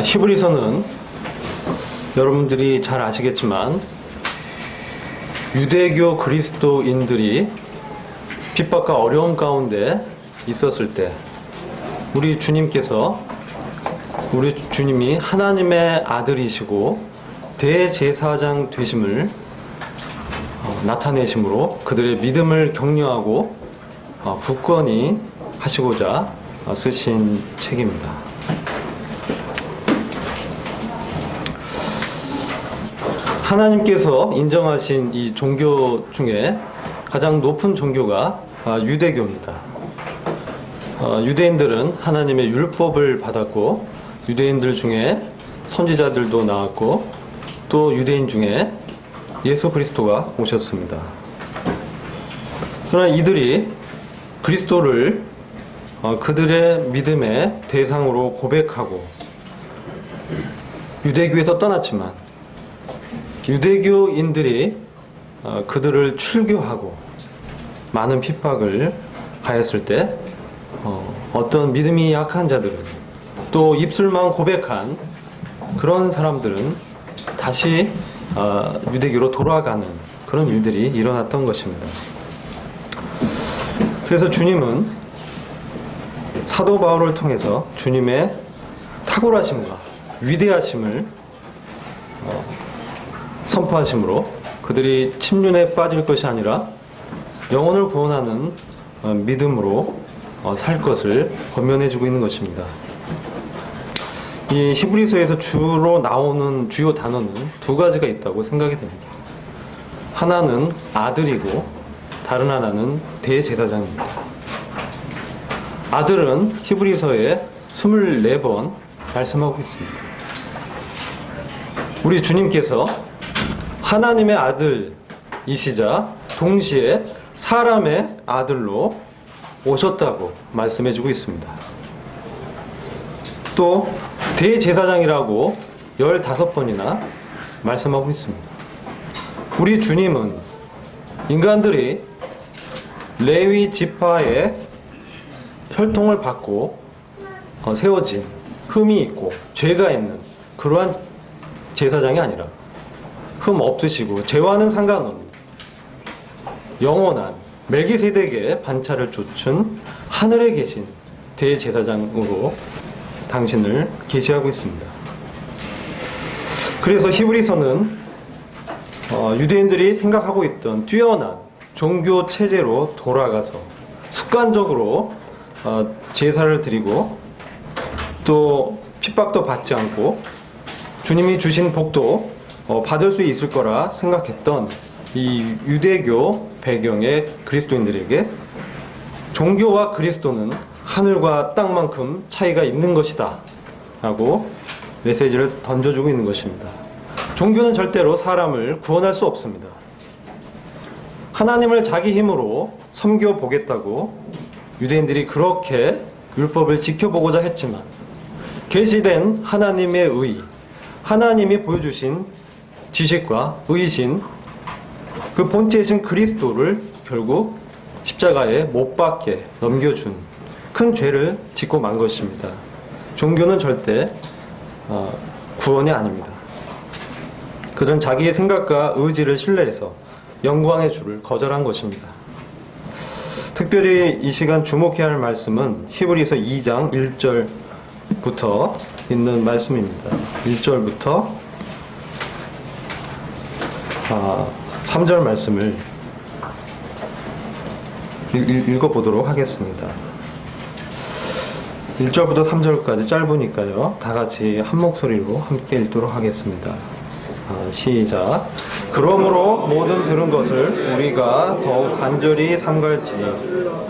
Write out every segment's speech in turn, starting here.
히브리서는 여러분들이 잘 아시겠지만 유대교 그리스도인들이 핍박과 어려움 가운데 있었을 때 우리 주님이 하나님의 아들이시고 대제사장 되심을 나타내심으로 그들의 믿음을 격려하고 굳건히 하시고자 쓰신 책입니다. 하나님께서 인정하신 이 종교 중에 가장 높은 종교가 유대교입니다. 유대인들은 하나님의 율법을 받았고 유대인들 중에 선지자들도 나왔고 또 유대인 중에 예수 그리스도가 오셨습니다. 그러나 이들이 그리스도를 그들의 믿음의 대상으로 고백하고 유대교에서 떠났지만 유대교인들이 그들을 출교하고 많은 핍박을 가했을 때 어떤 믿음이 약한 자들은 또 입술만 고백한 그런 사람들은 다시 유대교로 돌아가는 그런 일들이 일어났던 것입니다. 그래서 주님은 사도 바울을 통해서 주님의 탁월하심과 위대하심을 선포하심으로 그들이 침륜에 빠질 것이 아니라 영혼을 구원하는 믿음으로 살 것을 권면해주고 있는 것입니다. 이 히브리서에서 주로 나오는 주요 단어는 두 가지가 있다고 생각이 됩니다. 하나는 아들이고 다른 하나는 대제사장입니다. 아들은 히브리서에 24번 말씀하고 있습니다. 우리 주님께서 하나님의 아들이시자 동시에 사람의 아들로 오셨다고 말씀해주고 있습니다. 또 대제사장이라고 15번이나 말씀하고 있습니다. 우리 주님은 인간들이 레위 지파의 혈통을 받고 세워진 흠이 있고 죄가 있는 그러한 제사장이 아니라 흠 없으시고 죄와는 상관없는 영원한 멜기세덱의 반차를 좇은 하늘에 계신 대제사장으로 당신을 계시하고 있습니다. 그래서 히브리서는 유대인들이 생각하고 있던 뛰어난 종교 체제로 돌아가서 습관적으로 제사를 드리고 또 핍박도 받지 않고 주님이 주신 복도 받을 수 있을 거라 생각했던 이 유대교 배경의 그리스도인들에게 종교와 그리스도는 하늘과 땅만큼 차이가 있는 것이다 라고 메시지를 던져주고 있는 것입니다. 종교는 절대로 사람을 구원할 수 없습니다. 하나님을 자기 힘으로 섬겨보겠다고 유대인들이 그렇게 율법을 지켜보고자 했지만 계시된 하나님의 의, 하나님이 보여주신 지식과 의신, 그 본체이신 그리스도를 결국 십자가에 못 박게 넘겨준 큰 죄를 짓고 만 것입니다. 종교는 절대 구원이 아닙니다. 그들은 자기의 생각과 의지를 신뢰해서 영광의 주를 거절한 것입니다. 특별히 이 시간 주목해야 할 말씀은 히브리서 2장 1절부터 있는 말씀입니다. 1절부터 3절 말씀을 읽어보도록 하겠습니다. 1절부터 3절까지 짧으니까요. 다 같이 한 목소리로 함께 읽도록 하겠습니다. 시작. 그러므로 모든 들은 것을 우리가 더욱 간절히 삼갈지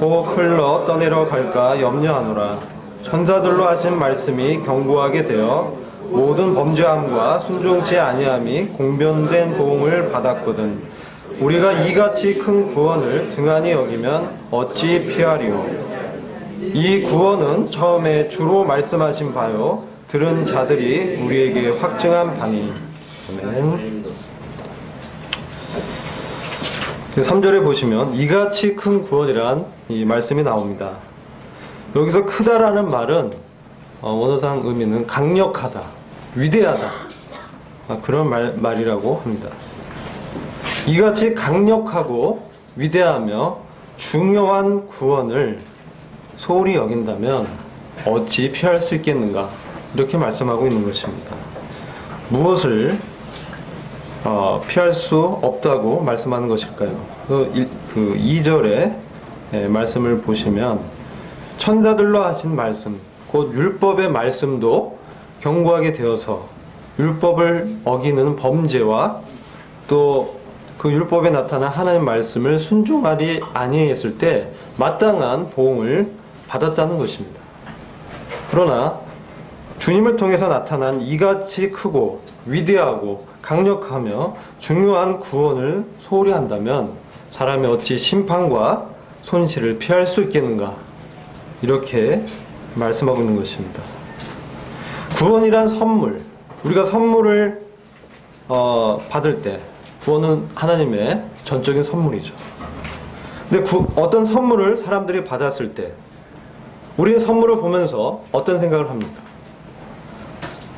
혹 흘러 떠내려 갈까 염려하노라. 천사들로 하신 말씀이 견고하게 되어 모든 범죄함과 순종치 아니함이 공변된 보응을 받았거든. 우리가 이같이 큰 구원을 등한히 여기면 어찌 피하리요. 이 구원은 처음에 주로 말씀하신 바요 들은 자들이 우리에게 확증한 바니. 아멘. 3절에 보시면 이같이 큰 구원이란 이 말씀이 나옵니다. 여기서 크다라는 말은 원어상 의미는 강력하다, 위대하다, 그런 말이라고 합니다. 이같이 강력하고 위대하며 중요한 구원을 소홀히 여긴다면 어찌 피할 수 있겠는가, 이렇게 말씀하고 있는 것입니다. 무엇을 피할 수 없다고 말씀하는 것일까요? 그 2절의 말씀을 보시면 천사들로 하신 말씀, 곧 율법의 말씀도 경고하게 되어서 율법을 어기는 범죄와 또 그 율법에 나타난 하나님의 말씀을 순종하지 아니했을 때 마땅한 보응을 받았다는 것입니다. 그러나 주님을 통해서 나타난 이같이 크고 위대하고 강력하며 중요한 구원을 소홀히 한다면 사람이 어찌 심판과 손실을 피할 수 있겠는가, 이렇게 말씀하고 있는 것입니다. 구원이란 선물, 우리가 선물을 받을 때 구원은 하나님의 전적인 선물이죠. 근데 어떤 선물을 사람들이 받았을 때 우리는 선물을 보면서 어떤 생각을 합니까?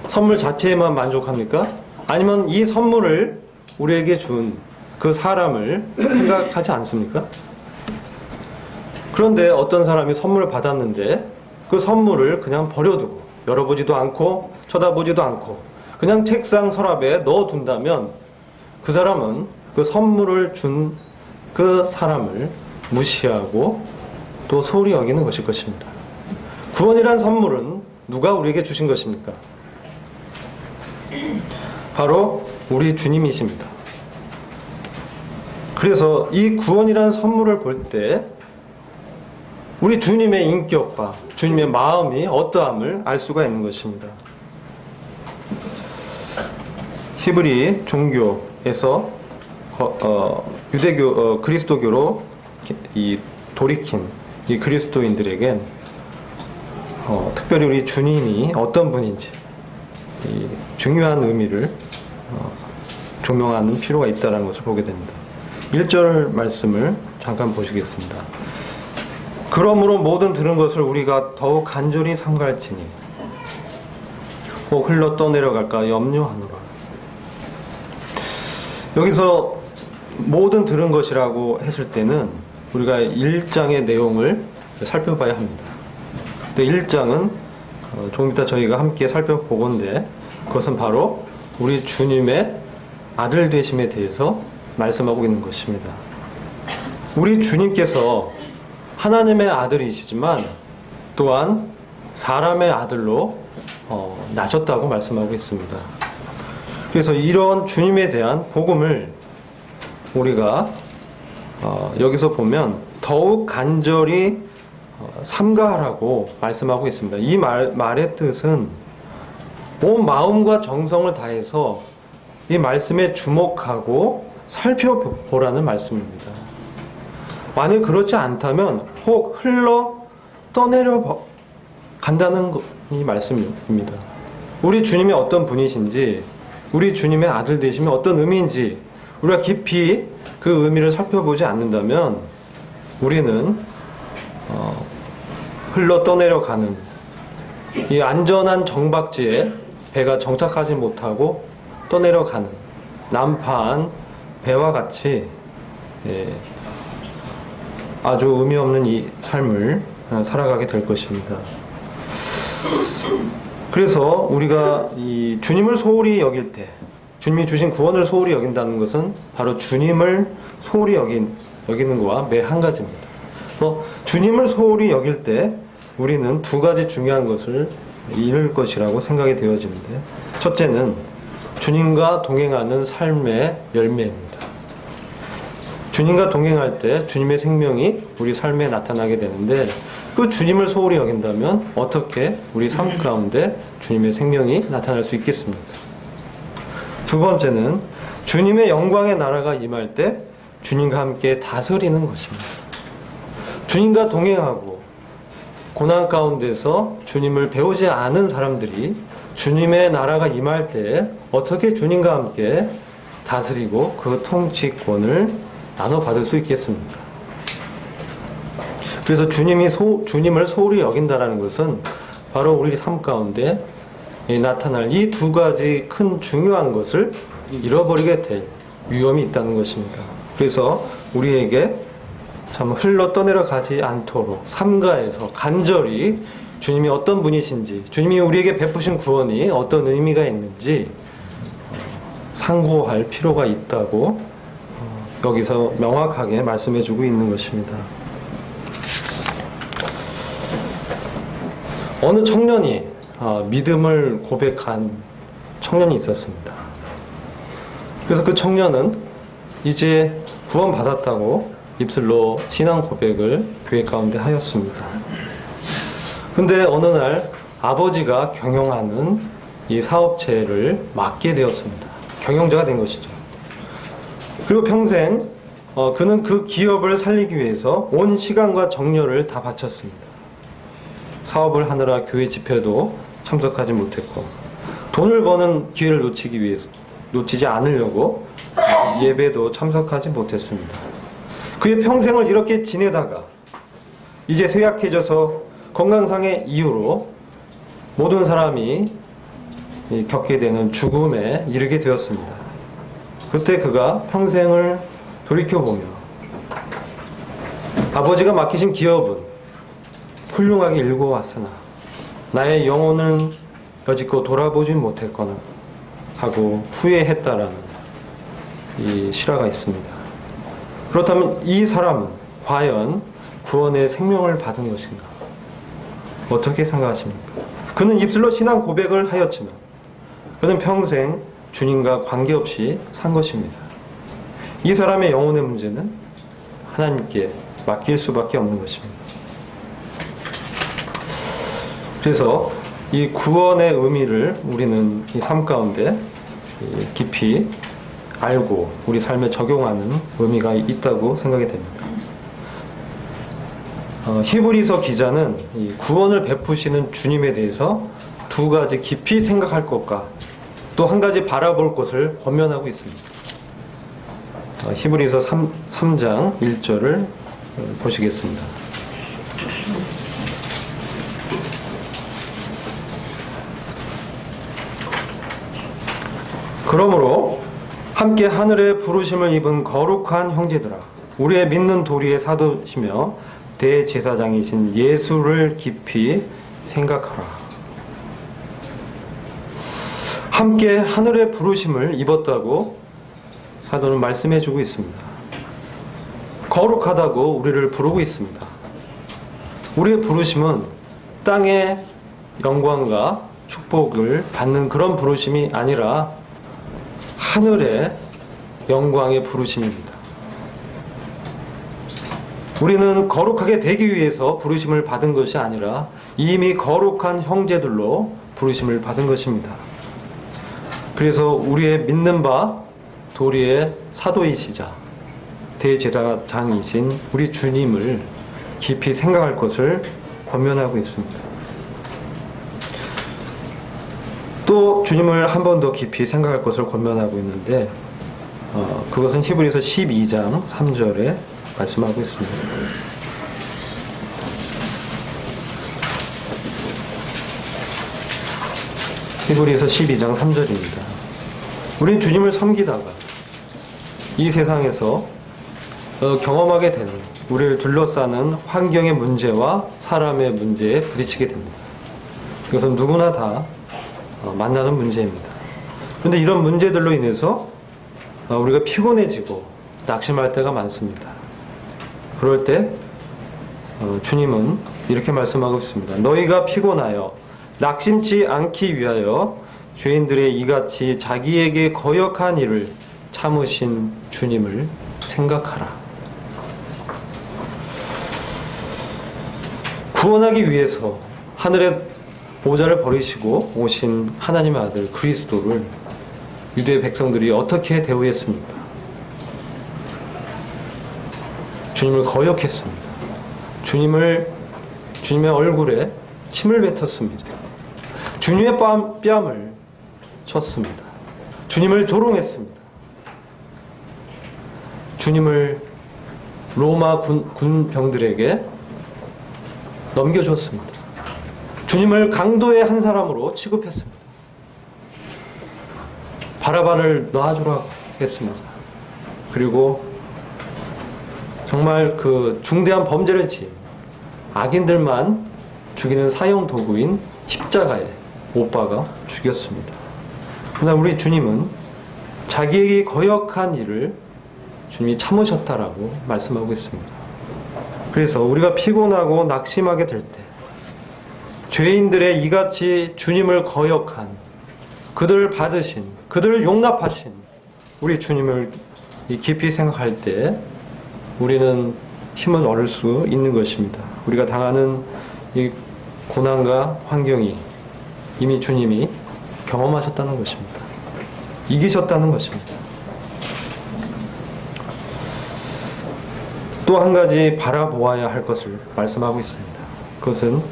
선물 자체에만 만족합니까? 아니면 이 선물을 우리에게 준 그 사람을 생각하지 않습니까? 그런데 어떤 사람이 선물을 받았는데 그 선물을 그냥 버려두고 열어보지도 않고 쳐다보지도 않고 그냥 책상 서랍에 넣어둔다면 그 사람은 그 선물을 준 그 사람을 무시하고 또 소홀히 여기는 것일 것입니다. 구원이란 선물은 누가 우리에게 주신 것입니까? 바로 우리 주님이십니다. 그래서 이 구원이라는 선물을 볼 때 우리 주님의 인격과 주님의 마음이 어떠함을 알 수가 있는 것입니다. 히브리 종교에서 유대교 그리스도교로 돌이킨 이 그리스도인들에겐 특별히 우리 주님이 어떤 분인지 이 중요한 의미를 조명하는 필요가 있다는 것을 보게 됩니다. 1절 말씀을 잠깐 보시겠습니다. 그러므로 모든 들은 것을 우리가 더욱 간절히 삼갈지니 혹 흘러 떠내려갈까 염려하노라. 여기서 모든 들은 것이라고 했을 때는 우리가 1장의 내용을 살펴봐야 합니다. 근데 1장은 조금 이따 저희가 함께 살펴보건데 그것은 바로 우리 주님의 아들 되심에 대해서 말씀하고 있는 것입니다. 우리 주님께서 하나님의 아들이시지만 또한 사람의 아들로 나셨다고 말씀하고 있습니다. 그래서 이런 주님에 대한 복음을 우리가 여기서 보면 더욱 간절히 삼가하라고 말씀하고 있습니다. 이 말의 뜻은 온 마음과 정성을 다해서 이 말씀에 주목하고 살펴보라는 말씀입니다. 만약 그렇지 않다면 혹 흘러 떠내려 간다는 이 말씀입니다. 우리 주님이 어떤 분이신지, 우리 주님의 아들 되심이 어떤 의미인지 우리가 깊이 그 의미를 살펴보지 않는다면 우리는 흘러 떠내려가는 이 안전한 정박지에 배가 정착하지 못하고 떠내려가는 난파한 배와 같이 아주 의미 없는 이 삶을 살아가게 될 것입니다. 그래서 우리가 이 주님을 소홀히 여길 때, 주님이 주신 구원을 소홀히 여긴다는 것은 바로 주님을 소홀히 여기는 것과 매 한 가지입니다. 그래서 주님을 소홀히 여길 때 우리는 두 가지 중요한 것을 잃을 것이라고 생각이 되어지는데, 첫째는 주님과 동행하는 삶의 열매입니다. 주님과 동행할 때 주님의 생명이 우리 삶에 나타나게 되는데, 그 주님을 소홀히 여긴다면 어떻게 우리 삶 가운데 주님의 생명이 나타날 수 있겠습니까? 두 번째는 주님의 영광의 나라가 임할 때 주님과 함께 다스리는 것입니다. 주님과 동행하고 고난 가운데서 주님을 배우지 않은 사람들이 주님의 나라가 임할 때 어떻게 주님과 함께 다스리고 그 통치권을 나눠받을 수 있겠습니까? 그래서 주님을 소홀히 여긴다는 것은 바로 우리 삶 가운데 나타날 이 두 가지 큰 중요한 것을 잃어버리게 될 위험이 있다는 것입니다. 그래서 우리에게 참 흘러 떠내려 가지 않도록 삼가에서 간절히 주님이 어떤 분이신지, 주님이 우리에게 베푸신 구원이 어떤 의미가 있는지 상고할 필요가 있다고 여기서 명확하게 말씀해주고 있는 것입니다. 어느 청년이 믿음을 고백한 청년이 있었습니다. 그래서 그 청년은 이제 구원받았다고 입술로 신앙 고백을 교회 가운데 하였습니다. 근데 어느 날 아버지가 경영하는 이 사업체를 맡게 되었습니다. 경영자가 된 것이죠. 그리고 평생 그는 그 기업을 살리기 위해서 온 시간과 정열을 다 바쳤습니다. 사업을 하느라 교회 집회도 참석하지 못했고, 돈을 버는 기회를 놓치지 않으려고 예배도 참석하지 못했습니다. 그의 평생을 이렇게 지내다가 이제 쇠약해져서 건강상의 이유로 모든 사람이 겪게 되는 죽음에 이르게 되었습니다. 그때 그가 평생을 돌이켜보며 아버지가 맡기신 기업은 훌륭하게 일궈왔으나 나의 영혼은 여지껏 돌아보지 못했거나 하고 후회했다라는 이 실화가 있습니다. 그렇다면 이 사람은 과연 구원의 생명을 받은 것인가? 어떻게 생각하십니까? 그는 입술로 신앙 고백을 하였지만 그는 평생 주님과 관계없이 산 것입니다. 이 사람의 영혼의 문제는 하나님께 맡길 수밖에 없는 것입니다. 그래서 이 구원의 의미를 우리는 이 삶 가운데 깊이 알고 우리 삶에 적용하는 의미가 있다고 생각이 됩니다. 히브리서 기자는 이 구원을 베푸시는 주님에 대해서 두 가지 깊이 생각할 것과 또 한 가지 바라볼 것을 권면하고 있습니다. 히브리서 3장 1절을 보시겠습니다. 그러므로 함께 하늘의 부르심을 입은 거룩한 형제들아, 우리의 믿는 도리의 사도시며 대제사장이신 예수를 깊이 생각하라. 함께 하늘의 부르심을 입었다고 사도는 말씀해주고 있습니다. 거룩하다고 우리를 부르고 있습니다. 우리의 부르심은 땅의 영광과 축복을 받는 그런 부르심이 아니라 하늘의 영광의 부르심입니다. 우리는 거룩하게 되기 위해서 부르심을 받은 것이 아니라 이미 거룩한 형제들로 부르심을 받은 것입니다. 그래서 우리의 믿는 바 도리의 사도이시자 대제사장이신 우리 주님을 깊이 생각할 것을 권면하고 있습니다. 또 주님을 한 번 더 깊이 생각할 것을 권면하고 있는데 그것은 히브리서 12장 3절에 말씀하고 있습니다. 히브리서 12장 3절입니다. 우린 주님을 섬기다가 이 세상에서 경험하게 되는 우리를 둘러싸는 환경의 문제와 사람의 문제에 부딪히게 됩니다. 이것은 누구나 다 만나는 문제입니다. 그런데 이런 문제들로 인해서 우리가 피곤해지고 낙심할 때가 많습니다. 그럴 때 주님은 이렇게 말씀하고 있습니다. 너희가 피곤하여 낙심치 않기 위하여 죄인들의 이같이 자기에게 거역한 일을 참으신 주님을 생각하라. 구원하기 위해서 하늘의 보좌를 버리시고 오신 하나님의 아들 그리스도를 유대 백성들이 어떻게 대우했습니까? 주님을 거역했습니다. 주님의 얼굴에 침을 뱉었습니다. 주님의 뺨을 쳤습니다. 주님을 조롱했습니다. 주님을 로마 군병들에게 넘겨주었습니다. 주님을 강도의 한 사람으로 취급했습니다. 바라바를 놔주라고 했습니다. 그리고 정말 그 중대한 범죄를 지은 악인들만 죽이는 사형 도구인 십자가에 못 박아 죽였습니다. 그러나 우리 주님은 자기에게 거역한 일을 주님이 참으셨다라고 말씀하고 있습니다. 그래서 우리가 피곤하고 낙심하게 될 때 죄인들의 이같이 주님을 거역한, 그들을 받으신, 그들을 용납하신 우리 주님을 깊이 생각할 때 우리는 힘을 얻을 수 있는 것입니다. 우리가 당하는 이 고난과 환경이 이미 주님이 경험하셨다는 것입니다. 이기셨다는 것입니다. 또 한 가지 바라보아야 할 것을 말씀하고 있습니다. 그것은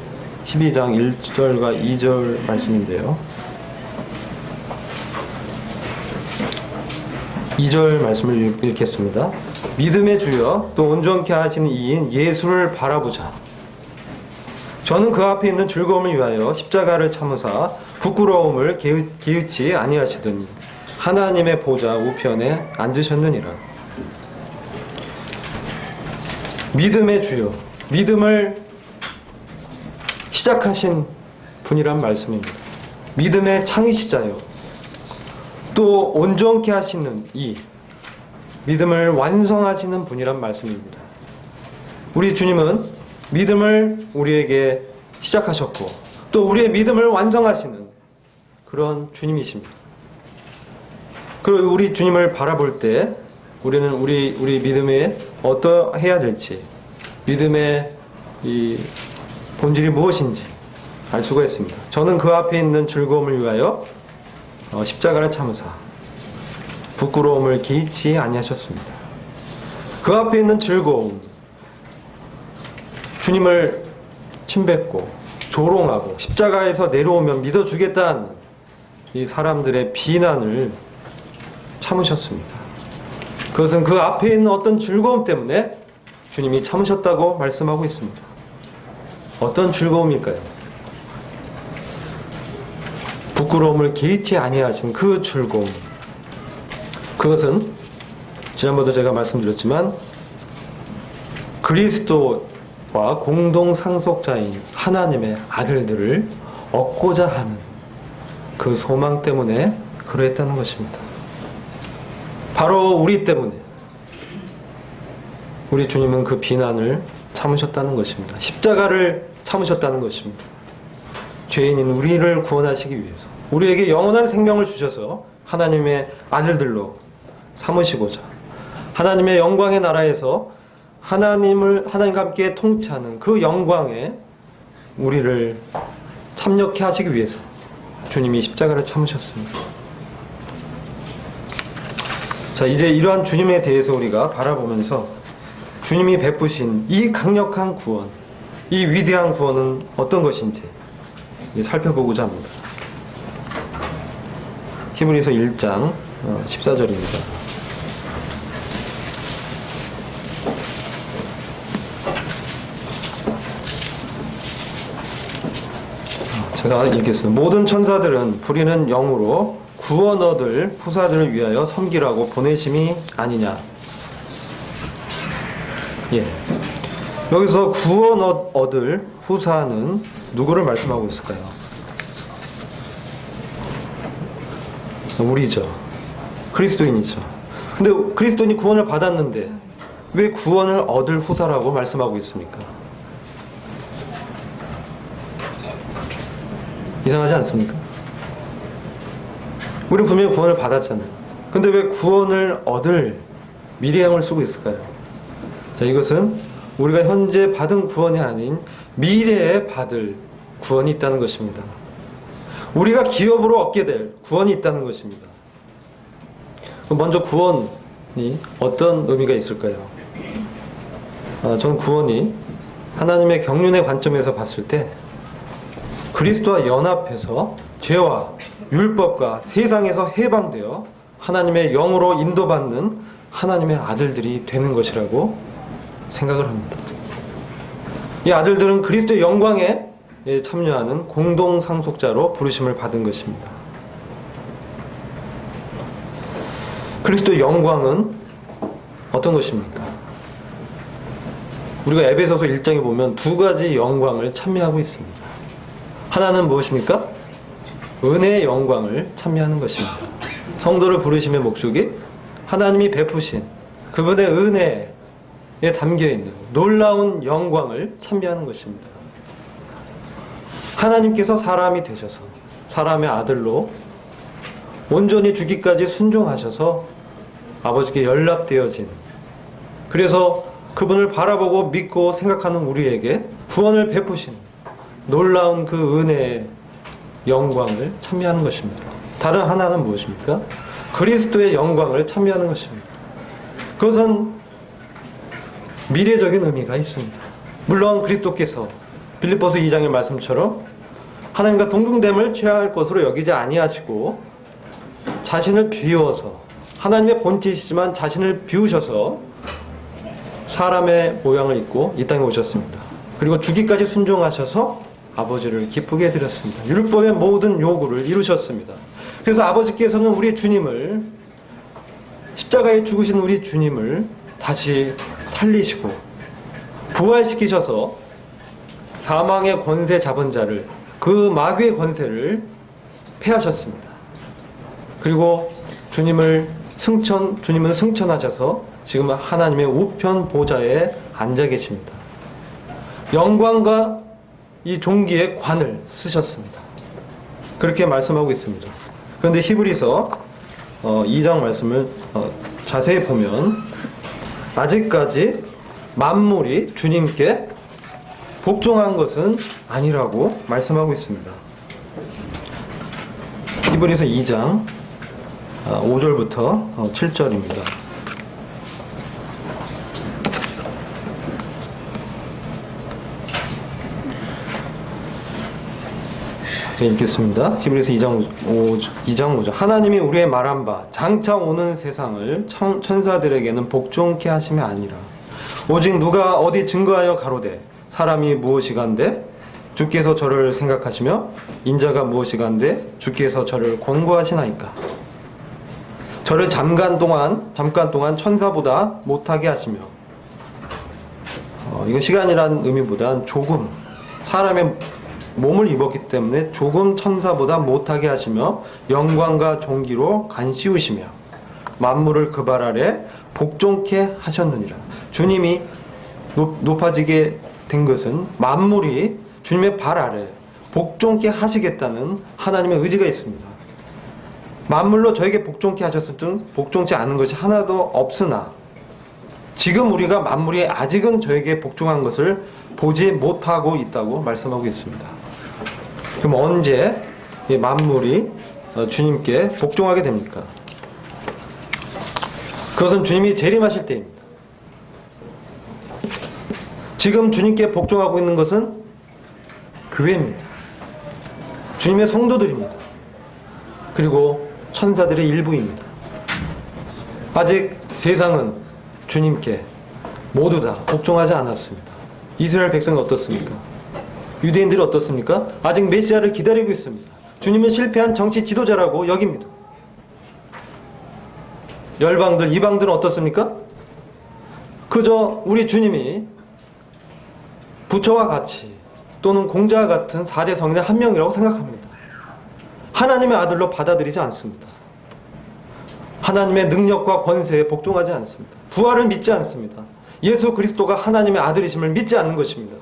12장 1절과 2절 말씀인데요. 2절 말씀을 읽겠습니다. 믿음의 주여 또 온전케 하시는 이인 예수를 바라보자. 저는 그 앞에 있는 즐거움을 위하여 십자가를 참으사 부끄러움을 개의치 아니하시더니 하나님의 보좌 우편에 앉으셨느니라. 믿음의 주여, 믿음을 시작하신 분이란 말씀입니다. 믿음의 창시자요, 또 온전케 하시는 이 믿음을 완성하시는 분이란 말씀입니다. 우리 주님은 믿음을 우리에게 시작하셨고 또 우리의 믿음을 완성하시는 그런 주님이십니다. 그리고 우리 주님을 바라볼 때 우리는 우리 믿음에 어떠해야 될지, 믿음의 이 본질이 무엇인지 알 수가 있습니다. 저는 그 앞에 있는 즐거움을 위하여 십자가를 참으사 부끄러움을 개의치 아니하셨습니다. 그 앞에 있는 즐거움, 주님을 침뱉고 조롱하고 십자가에서 내려오면 믿어주겠다는 이 사람들의 비난을 참으셨습니다. 그것은 그 앞에 있는 어떤 즐거움 때문에 주님이 참으셨다고 말씀하고 있습니다. 어떤 즐거움일까요? 부끄러움을 개의치 아니하신 그 즐거움. 그것은 지난번에도 제가 말씀드렸지만 그리스도와 공동 상속자인 하나님의 아들들을 얻고자 하는 그 소망 때문에 그러했다는 것입니다. 바로 우리 때문에 우리 주님은 그 비난을 참으셨다는 것입니다. 십자가를 참으셨다는 것입니다. 죄인인 우리를 구원하시기 위해서 우리에게 영원한 생명을 주셔서 하나님의 아들들로 삼으시고자 하나님의 영광의 나라에서 하나님과 함께 통치하는 그 영광에 우리를 참여케 하시기 위해서 주님이 십자가를 참으셨습니다. 자, 이제 이러한 주님에 대해서 우리가 바라보면서 주님이 베푸신 이 강력한 구원, 이 위대한 구원은 어떤 것인지 살펴보고자 합니다. 히브리서 1장 14절입니다. 제가 읽겠습니다. 모든 천사들은 부리는 영으로 구원 얻을 후사들을 위하여 섬기라고 보내심이 아니냐. 예. 여기서 구원 얻을 후사는 누구를 말씀하고 있을까요? 우리죠. 그리스도인이죠. 근데 그리스도인이 구원을 받았는데 왜 구원을 얻을 후사라고 말씀하고 있습니까? 이상하지 않습니까? 우리는 분명히 구원을 받았잖아요. 근데 왜 구원을 얻을 미래형을 쓰고 있을까요? 자, 이것은 우리가 현재 받은 구원이 아닌 미래에 받을 구원이 있다는 것입니다. 우리가 기업으로 얻게 될 구원이 있다는 것입니다. 먼저 구원이 어떤 의미가 있을까요? 저는 구원이 하나님의 경륜의 관점에서 봤을 때 그리스도와 연합해서 죄와 율법과 세상에서 해방되어 하나님의 영으로 인도받는 하나님의 아들들이 되는 것이라고 생각을 합니다. 이 아들들은 그리스도의 영광에 참여하는 공동 상속자로 부르심을 받은 것입니다. 그리스도의 영광은 어떤 것입니까? 우리가 에베소서 1장에 보면 두 가지 영광을 찬미하고 있습니다. 하나는 무엇입니까? 은혜의 영광을 찬미하는 것입니다. 성도를 부르심의 목적이 하나님이 베푸신 그분의 은혜에 담겨있는 놀라운 영광을 찬미하는 것입니다. 하나님께서 사람이 되셔서 사람의 아들로 온전히 주기까지 순종하셔서 아버지께 연락되어진, 그래서 그분을 바라보고 믿고 생각하는 우리에게 구원을 베푸신 놀라운 그 은혜의 영광을 찬미하는 것입니다. 다른 하나는 무엇입니까? 그리스도의 영광을 찬미하는 것입니다. 그것은 미래적인 의미가 있습니다. 물론 그리스도께서 빌립보서 2장의 말씀처럼 하나님과 동등됨을 취할 것으로 여기지 아니하시고 자신을 비워서, 하나님의 본체이시지만 자신을 비우셔서 사람의 모양을 입고 이 땅에 오셨습니다. 그리고 주기까지 순종하셔서 아버지를 기쁘게 해드렸습니다. 율법의 모든 요구를 이루셨습니다. 그래서 아버지께서는 우리 주님을, 십자가에 죽으신 우리 주님을 다시 살리시고 부활시키셔서 사망의 권세 잡은 자를, 그 마귀의 권세를 패하셨습니다. 그리고 주님은 승천하셔서 지금 하나님의 우편 보좌에 앉아 계십니다. 영광과 이 종기의 관을 쓰셨습니다. 그렇게 말씀하고 있습니다. 그런데 히브리서 2장 말씀을 자세히 보면 아직까지 만물이 주님께 복종한 것은 아니라고 말씀하고 있습니다. 히브리서 2장 5절부터 7절입니다. 제가 읽겠습니다. 히브리서 2장 5절. 하나님이 우리의 말한 바 장차 오는 세상을 천사들에게는 복종케 하심이 아니라 오직 누가 어디 증거하여 가로되 사람이 무엇이간데 주께서 저를 생각하시며 인자가 무엇이간데 주께서 저를 권고하시나이까. 저를 잠깐 동안 천사보다 못하게 하시며, 이거 시간이란 의미보단 조금, 사람의 몸을 입었기 때문에 조금 천사보다 못하게 하시며 영광과 존귀로 간씌우시며 만물을 그 발 아래 복종케 하셨느니라. 주님이 높아지게 된 것은 만물이 주님의 발 아래 복종케 하시겠다는 하나님의 의지가 있습니다. 만물로 저에게 복종케 하셨을 때 복종치 않은 것이 하나도 없으나 지금 우리가 만물이 아직은 저에게 복종한 것을 보지 못하고 있다고 말씀하고 있습니다. 그럼 언제 이 만물이 주님께 복종하게 됩니까? 그것은 주님이 재림하실 때입니다. 지금 주님께 복종하고 있는 것은 교회입니다. 주님의 성도들입니다. 그리고 천사들의 일부입니다. 아직 세상은 주님께 모두 다 복종하지 않았습니다. 이스라엘 백성이 어떻습니까? 유대인들이 어떻습니까? 아직 메시아를 기다리고 있습니다. 주님은 실패한 정치 지도자라고 여깁니다. 열방들, 이방들은 어떻습니까? 그저 우리 주님이 부처와 같이 또는 공자와 같은 4대 성인의 한 명이라고 생각합니다. 하나님의 아들로 받아들이지 않습니다. 하나님의 능력과 권세에 복종하지 않습니다. 부활을 믿지 않습니다. 예수 그리스도가 하나님의 아들이심을 믿지 않는 것입니다.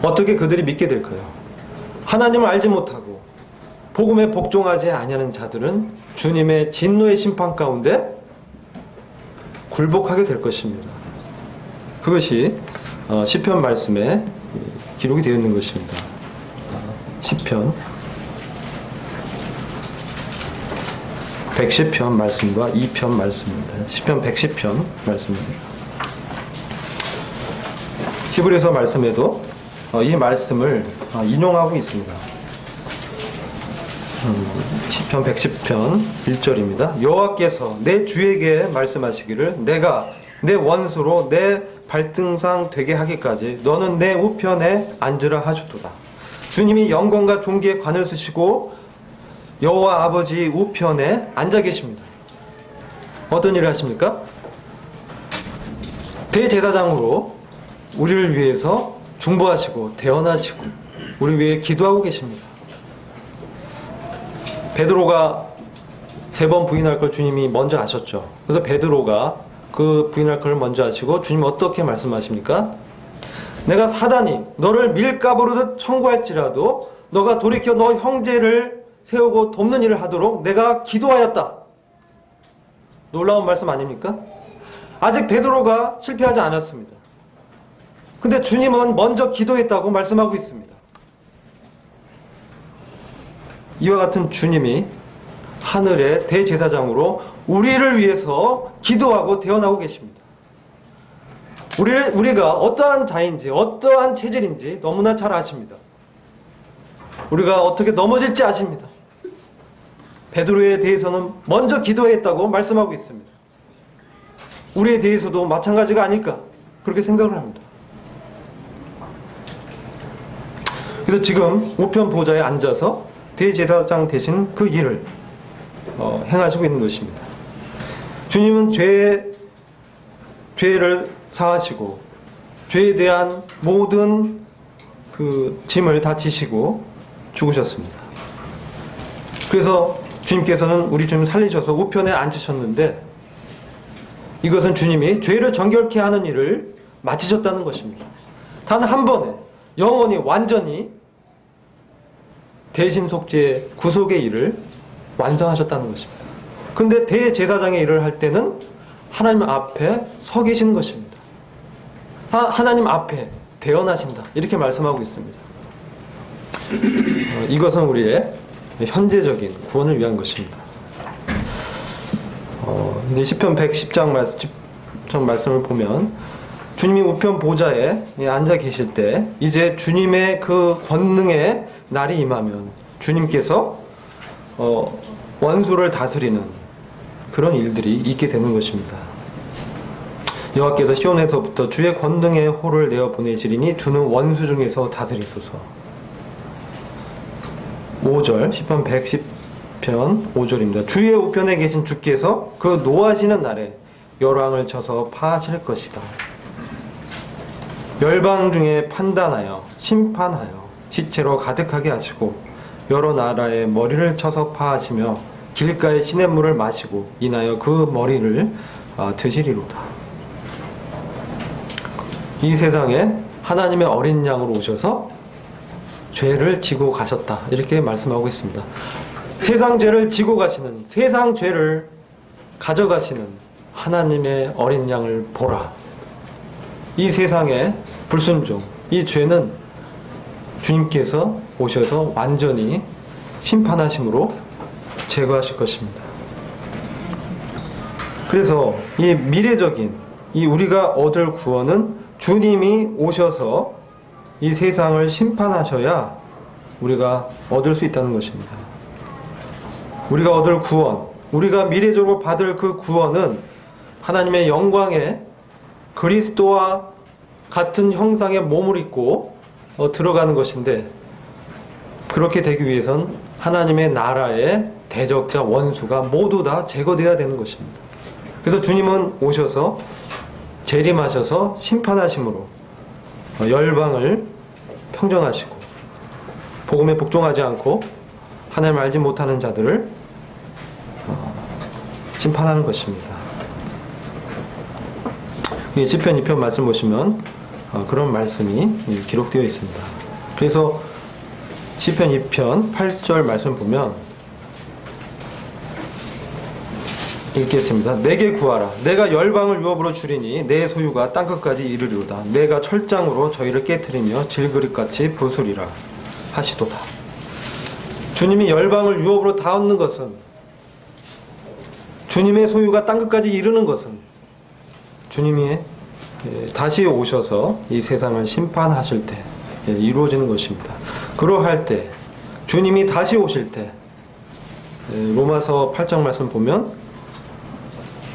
어떻게 그들이 믿게 될까요? 하나님을 알지 못하고 복음에 복종하지 아니하는 자들은 주님의 진노의 심판 가운데 굴복하게 될 것입니다. 그것이 시편 말씀에 기록이 되어 있는 것입니다. 시편 110편 말씀과 2편 말씀입니다. 시편 110편 말씀입니다. 히브리서 말씀에도 이 말씀을 인용하고 있습니다. 시편 110편 1절입니다. 여호와께서 내 주에게 말씀하시기를 내가 내 원수로 내 발등상 되게 하기까지 너는 내 우편에 앉으라 하셨도다. 주님이 영광과 존귀의 관을 쓰시고 여호와 아버지 우편에 앉아 계십니다. 어떤 일을 하십니까? 대제사장으로 우리를 위해서 중보하시고 대언하시고 우리 위해 기도하고 계십니다. 베드로가 3번 부인할 걸 주님이 먼저 아셨죠. 그래서 베드로가 그 부인할 걸 먼저 아시고 주님 어떻게 말씀하십니까? 내가 사단이 너를 밀가부르듯 청구할지라도 너가 돌이켜 너 형제를 세우고 돕는 일을 하도록 내가 기도하였다. 놀라운 말씀 아닙니까? 아직 베드로가 실패하지 않았습니다. 근데 주님은 먼저 기도했다고 말씀하고 있습니다. 이와 같은 주님이 하늘의 대제사장으로 우리를 위해서 기도하고 대언하고 계십니다. 우리가 어떠한 자인지 어떠한 체질인지 너무나 잘 아십니다. 우리가 어떻게 넘어질지 아십니다. 베드로에 대해서는 먼저 기도했다고 말씀하고 있습니다. 우리에 대해서도 마찬가지가 아닐까 그렇게 생각을 합니다. 그래서 지금 우편 보좌에 앉아서 대제사장 대신 그 일을 행하시고 있는 것입니다. 주님은 죄를 사하시고 죄에 대한 모든 그 짐을 다 지시고 죽으셨습니다. 그래서 주님께서는 우리 주님 살리셔서 우편에 앉으셨는데 이것은 주님이 죄를 정결케 하는 일을 마치셨다는 것입니다. 단 한 번에 영원히 완전히 대신속죄 구속의 일을 완성하셨다는 것입니다. 근데 대제사장의 일을 할 때는 하나님 앞에 서 계시는 것입니다. 하나님 앞에 대언하신다 이렇게 말씀하고 있습니다. 이것은 우리의 현재적인 구원을 위한 것입니다. 이제 시편 110장 말씀을 보면 주님이 우편 보좌에 앉아 계실 때 이제 주님의 그 권능의 날이 임하면 주님께서 원수를 다스리는 그런 일들이 있게 되는 것입니다. 여호와께서 시온에서부터 주의 권능의 호를 내어 보내시리니 주는 원수 중에서 다스리소서. 5절 시편 110편 5절입니다. 주의 우편에 계신 주께서 그 노하시는 날에 열왕을 쳐서 파하실 것이다. 열방 중에 판단하여 심판하여 시체로 가득하게 하시고 여러 나라의 머리를 쳐서 파하시며 길가의 시냇물을 마시고 인하여 그 머리를 드시리로다. 이 세상에 하나님의 어린 양으로 오셔서 죄를 지고 가셨다 이렇게 말씀하고 있습니다. 세상 죄를 지고 가시는 세상 죄를 가져가시는 하나님의 어린 양을 보라. 이 세상의 불순종 이 죄는 주님께서 오셔서 완전히 심판하심으로 제거하실 것입니다. 그래서 이 미래적인 이 우리가 얻을 구원은 주님이 오셔서 이 세상을 심판하셔야 우리가 얻을 수 있다는 것입니다. 우리가 얻을 구원, 우리가 미래적으로 받을 그 구원은 하나님의 영광에 그리스도와 같은 형상의 몸을 입고 들어가는 것인데 그렇게 되기 위해선 하나님의 나라의 대적자 원수가 모두 다 제거되어야 되는 것입니다. 그래서 주님은 오셔서 재림하셔서 심판하심으로 열방을 평정하시고 복음에 복종하지 않고 하나님을 알지 못하는 자들을 심판하는 것입니다. 시편 2편 말씀 보시면 그런 말씀이 기록되어 있습니다. 그래서 시편 2편 8절 말씀 보면 읽겠습니다. 내게 구하라. 내가 열방을 유업으로 주리니 내 소유가 땅끝까지 이르리로다. 내가 철장으로 저희를 깨트리며 질그릇같이 부수리라 하시도다. 주님이 열방을 유업으로 다 얻는 것은 주님의 소유가 땅끝까지 이르는 것은 주님이 다시 오셔서 이 세상을 심판하실 때 이루어지는 것입니다. 그러할 때 주님이 다시 오실 때 로마서 8장 말씀 보면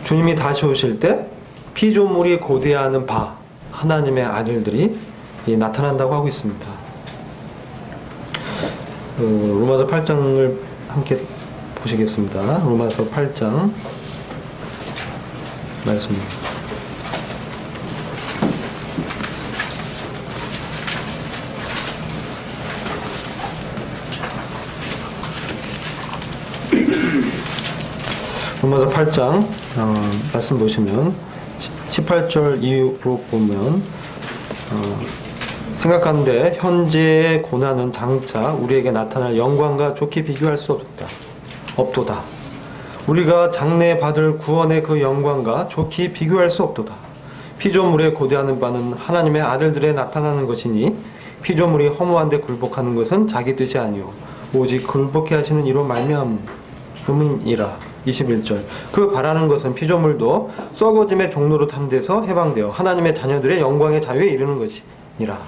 주님이 다시 오실 때 피조물이 고대하는 바 하나님의 아들들이 나타난다고 하고 있습니다. 로마서 8장을 함께 보시겠습니다. 로마서 8장 말씀입니다. 로마서 8장 말씀 보시면 18절 이후로 보면 생각하는데 현재의 고난은 장차 우리에게 나타날 영광과 좋게 비교할 수 없도다. 우리가 장래에 받을 구원의 그 영광과 좋게 비교할 수 없도다. 피조물에 고대하는 바는 하나님의 아들들에 나타나는 것이니 피조물이 허무한데 굴복하는 것은 자기 뜻이 아니오 오직 굴복해 하시는 이로 말미암음이라. 21절 그 바라는 것은 피조물도 썩어짐의 종로로 탄 데서 해방되어 하나님의 자녀들의 영광의 자유에 이르는 것이니라.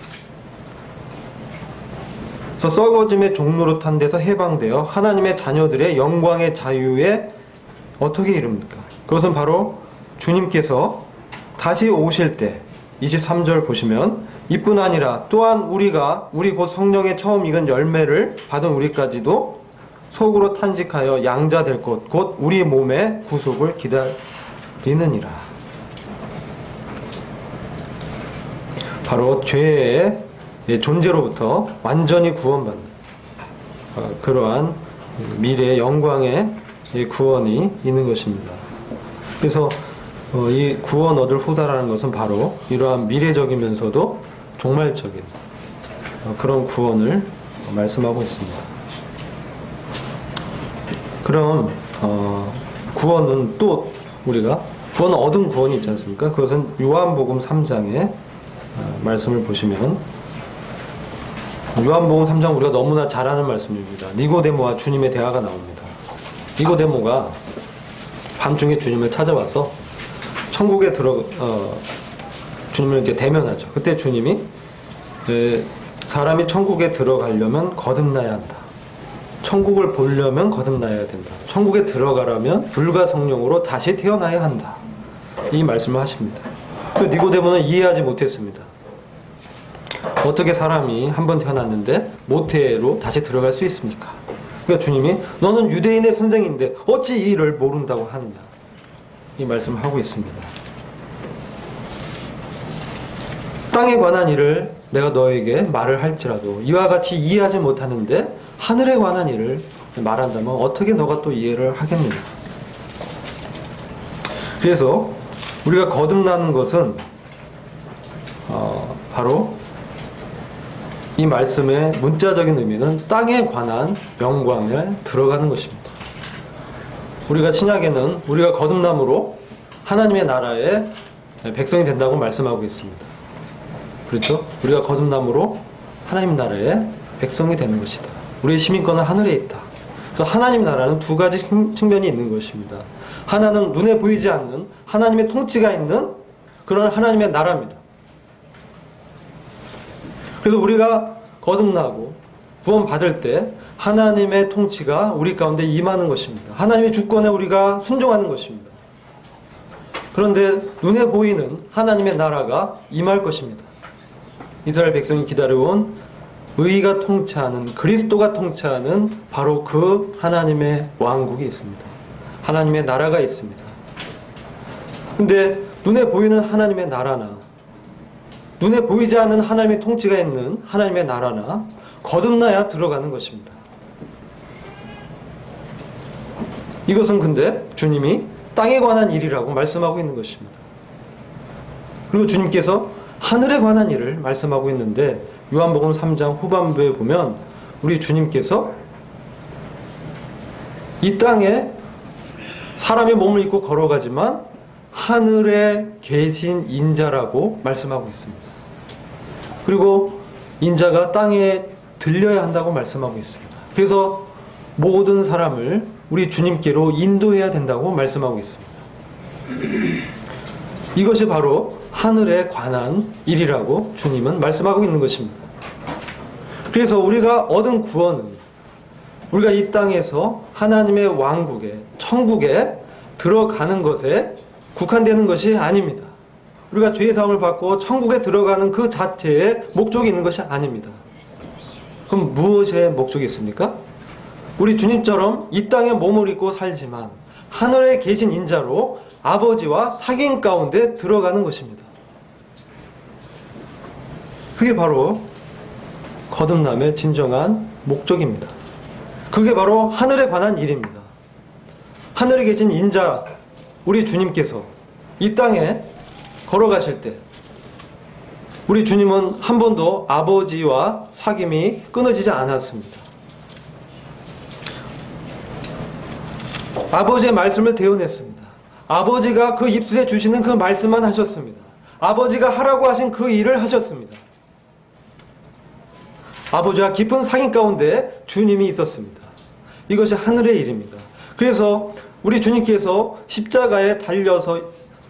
그래서 썩어짐의 종로로 탄 데서 해방되어 하나님의 자녀들의 영광의 자유에 어떻게 이릅니까? 그것은 바로 주님께서 다시 오실 때 23절 보시면 이뿐 아니라 또한 우리 곧 성령의 처음 익은 열매를 받은 우리까지도 속으로 탄식하여 양자 될 것 곧 우리 몸의 구속을 기다리느니라. 바로 죄의 존재로부터 완전히 구원받는 그러한 미래의 영광의 구원이 있는 것입니다. 그래서 이 구원 얻을 후다라는 것은 바로 이러한 미래적이면서도 종말적인 그런 구원을 말씀하고 있습니다. 그럼 구원은 또 우리가 구원 얻은 구원이 있지 않습니까? 그것은 요한복음 3장의 말씀을 보시면 요한복음 3장 우리가 너무나 잘 아는 말씀입니다. 니고데모와 주님의 대화가 나옵니다. 니고데모가 밤중에 주님을 찾아와서 천국에 주님을 이렇게 대면하죠. 그때 주님이 사람이 천국에 들어가려면 거듭나야 한다. 천국을 보려면 거듭나야 된다. 천국에 들어가려면 불과 성령으로 다시 태어나야 한다. 이 말씀을 하십니다. 니고데모는 이해하지 못했습니다. 어떻게 사람이 한 번 태어났는데 모태로 다시 들어갈 수 있습니까? 그러니까 주님이 너는 유대인의 선생인데 어찌 이 일을 모른다고 하느냐. 이 말씀을 하고 있습니다. 땅에 관한 일을 내가 너에게 말을 할지라도 이와 같이 이해하지 못하는데 하늘에 관한 일을 말한다면 어떻게 너가 또 이해를 하겠느냐. 그래서 우리가 거듭나는 것은 바로 이 말씀의 문자적인 의미는 땅에 관한 영광에 들어가는 것입니다. 우리가 신약에는 우리가 거듭남으로 하나님의 나라의 백성이 된다고 말씀하고 있습니다. 그렇죠? 우리가 거듭남으로 하나님 나라의 백성이 되는 것이다. 우리의 시민권은 하늘에 있다. 그래서 하나님 나라는 두 가지 측면이 있는 것입니다. 하나는 눈에 보이지 않는 하나님의 통치가 있는 그런 하나님의 나라입니다. 그래서 우리가 거듭나고 구원받을 때 하나님의 통치가 우리 가운데 임하는 것입니다. 하나님의 주권에 우리가 순종하는 것입니다. 그런데 눈에 보이는 하나님의 나라가 임할 것입니다. 이스라엘 백성이 기다려온 의가 통치하는 그리스도가 통치하는 바로 그 하나님의 왕국이 있습니다. 하나님의 나라가 있습니다. 근데 눈에 보이는 하나님의 나라나 눈에 보이지 않는 하나님의 통치가 있는 하나님의 나라나 거듭나야 들어가는 것입니다. 이것은 근데 주님이 땅에 관한 일이라고 말씀하고 있는 것입니다. 그리고 주님께서 하늘에 관한 일을 말씀하고 있는데 요한복음 3장 후반부에 보면 우리 주님께서 이 땅에 사람의 몸을 입고 걸어가지만 하늘에 계신 인자라고 말씀하고 있습니다. 그리고 인자가 땅에 들려야 한다고 말씀하고 있습니다. 그래서 모든 사람을 우리 주님께로 인도해야 된다고 말씀하고 있습니다. 이것이 바로 하늘에 관한 일이라고 주님은 말씀하고 있는 것입니다. 그래서 우리가 얻은 구원은 우리가 이 땅에서 하나님의 왕국에 천국에 들어가는 것에 국한되는 것이 아닙니다. 우리가 죄의 사함을 받고 천국에 들어가는 그 자체에 목적이 있는 것이 아닙니다. 그럼 무엇에 목적이 있습니까? 우리 주님처럼 이 땅에 몸을 입고 살지만 하늘에 계신 인자로 아버지와 사귐 가운데 들어가는 것입니다. 그게 바로 거듭남의 진정한 목적입니다. 그게 바로 하늘에 관한 일입니다. 하늘에 계신 인자, 우리 주님께서 이 땅에 걸어가실 때 우리 주님은 한 번도 아버지와 사귐이 끊어지지 않았습니다. 아버지의 말씀을 대언했습니다. 아버지가 그 입술에 주시는 그 말씀만 하셨습니다. 아버지가 하라고 하신 그 일을 하셨습니다. 아버지와 깊은 사귐 가운데 주님이 있었습니다. 이것이 하늘의 일입니다. 그래서 우리 주님께서 십자가에 달려서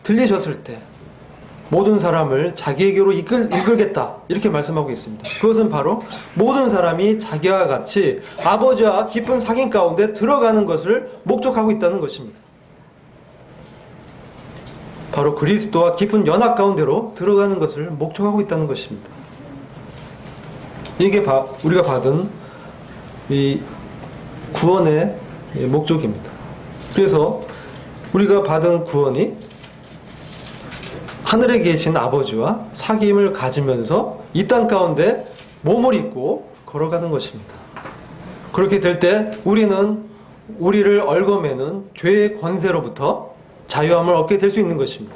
들리셨을 때 모든 사람을 자기에게로 이끌겠다 이렇게 말씀하고 있습니다. 그것은 바로 모든 사람이 자기와 같이 아버지와 깊은 사귐 가운데 들어가는 것을 목적하고 있다는 것입니다. 바로 그리스도와 깊은 연합 가운데로 들어가는 것을 목적하고 있다는 것입니다. 이게 우리가 받은 이 구원의 목적입니다. 그래서 우리가 받은 구원이 하늘에 계신 아버지와 사귐을 가지면서 이 땅 가운데 몸을 입고 걸어가는 것입니다. 그렇게 될 때 우리는 우리를 얽어매는 죄의 권세로부터 자유함을 얻게 될 수 있는 것입니다.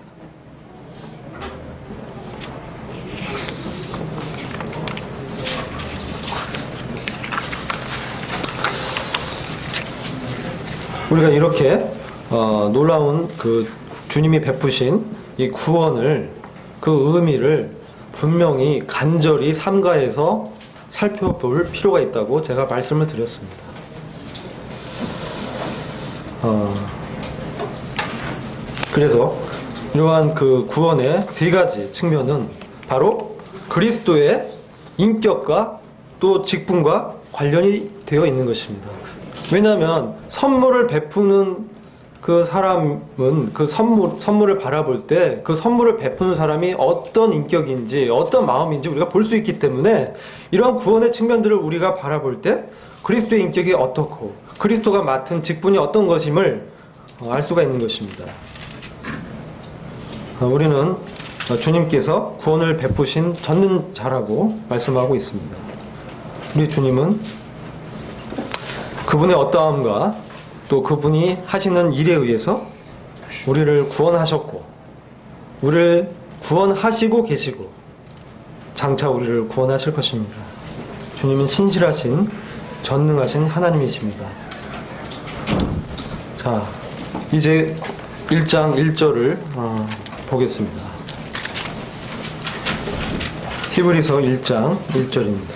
우리가 이렇게 놀라운 그 주님이 베푸신 이 구원을, 그 의미를 분명히 간절히 삼가해서 살펴볼 필요가 있다고 제가 말씀을 드렸습니다. 그래서 이러한 그 구원의 세 가지 측면은 바로 그리스도의 인격과 또 직분과 관련이 되어 있는 것입니다. 왜냐하면 선물을 베푸는 그 사람은 그 선물을 바라볼 때 그 선물을 베푸는 사람이 어떤 인격인지 어떤 마음인지 우리가 볼 수 있기 때문에 이러한 구원의 측면들을 우리가 바라볼 때 그리스도의 인격이 어떻고 그리스도가 맡은 직분이 어떤 것임을 알 수가 있는 것입니다. 우리는 주님께서 구원을 베푸신 전능자라고 말씀하고 있습니다. 우리 주님은 그분의 어떠함과 또 그분이 하시는 일에 의해서 우리를 구원하셨고 우리를 구원하시고 계시고 장차 우리를 구원하실 것입니다. 주님은 신실하신 전능하신 하나님이십니다. 자, 이제 1장 1절을 보겠습니다. 히브리서 1장 1절입니다.